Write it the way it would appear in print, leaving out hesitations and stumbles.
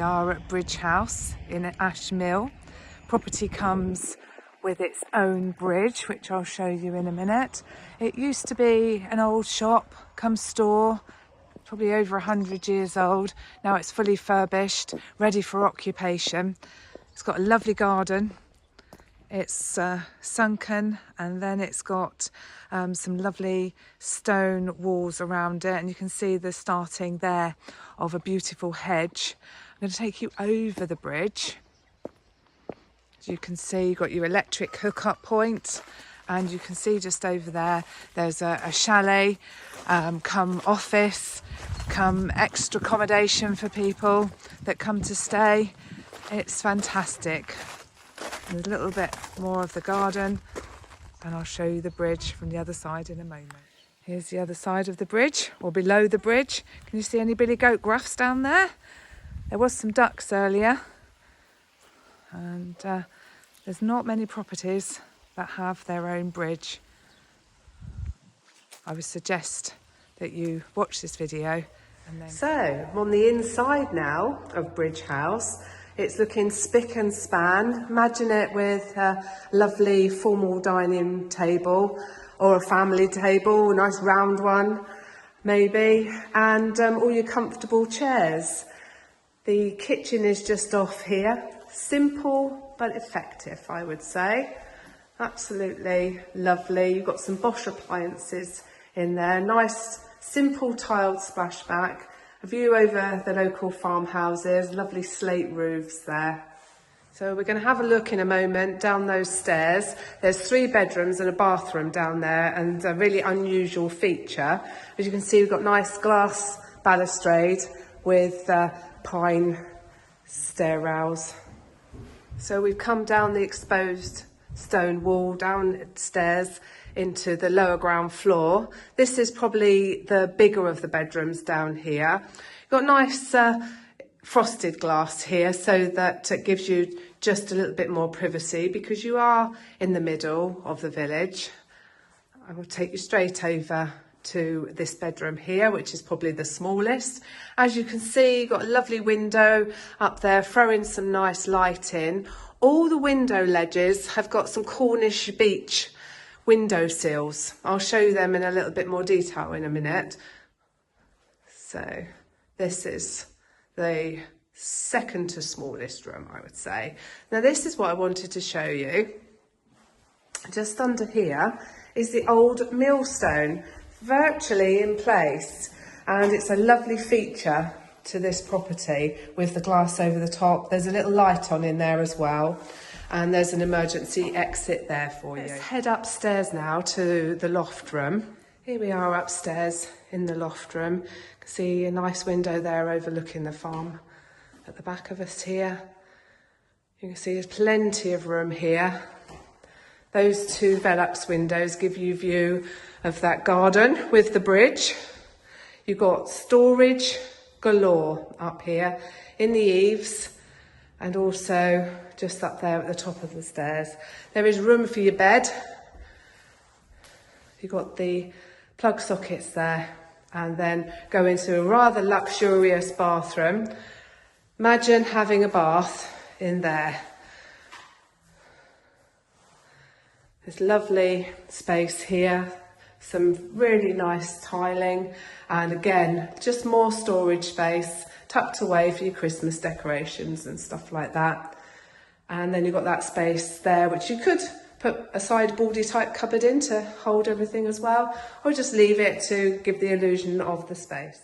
We are at Bridge House in Ashmill. Property comes with its own bridge, which I'll show you in a minute. It used to be an old shop, come store, probably over 100 years old. Now it's fully furbished, ready for occupation. It's got a lovely garden. It's sunken, and then it's got some lovely stone walls around it, and you can see the starting there of a beautiful hedge. I'm going to take you over the bridge. As you can see, you've got your electric hookup point, and you can see just over there there's a chalet, come office, come extra accommodation for people that come to stay. It's fantastic. There's a little bit more of the garden, and I'll show you the bridge from the other side in a moment. Here's the other side of the bridge, or below the bridge. Can you see any billy goat grass down there? There was some ducks earlier, and there's not many properties that have their own bridge. I would suggest that you watch this video and then... So, I'm on the inside now of Bridge House. It's looking spick and span. Imagine it with a lovely formal dining table or a family table, a nice round one maybe, and all your comfortable chairs. The kitchen is just off here. Simple but effective, I would say. Absolutely lovely. You've got some Bosch appliances in there. Nice simple tiled splashback. A view over the local farmhouses, lovely slate roofs there. So we're going to have a look in a moment down those stairs. There's 3 bedrooms and a bathroom down there, and a really unusual feature. As you can see, we've got nice glass balustrade with pine stair rails. So we've come down the exposed stone wall, downstairs into the lower ground floor. This is probably the bigger of the bedrooms down here. You've got nice frosted glass here, so that it gives you just a little bit more privacy because you are in the middle of the village. I will take you straight over to this bedroom here, which is probably the smallest. As you can see, you've got a lovely window up there, throwing some nice light in. All the window ledges have got some Cornish beech window sills. I'll show you them in a little bit more detail in a minute. So this is the second to smallest room, I would say. Now this is what I wanted to show you. Just under here is the old millstone, virtually in place, and it's a lovely feature to this property with the glass over the top. There's a little light on in there as well, and there's an emergency exit there for you. Let's head upstairs now to the loft room. Here we are upstairs in the loft room. You can see a nice window there overlooking the farm at the back of us here. You can see there's plenty of room here. Those 2 Velux windows give you view of that garden with the bridge. You've got storage galore up here in the eaves, and also just up there at the top of the stairs. There is room for your bed. You've got the plug sockets there, and then go into a rather luxurious bathroom. Imagine having a bath in there. There's lovely space here, some really nice tiling, and again, just more storage space tucked away for your Christmas decorations and stuff like that. And then you've got that space there, which you could put a sideboardy type cupboard in to hold everything as well, or just leave it to give the illusion of the space.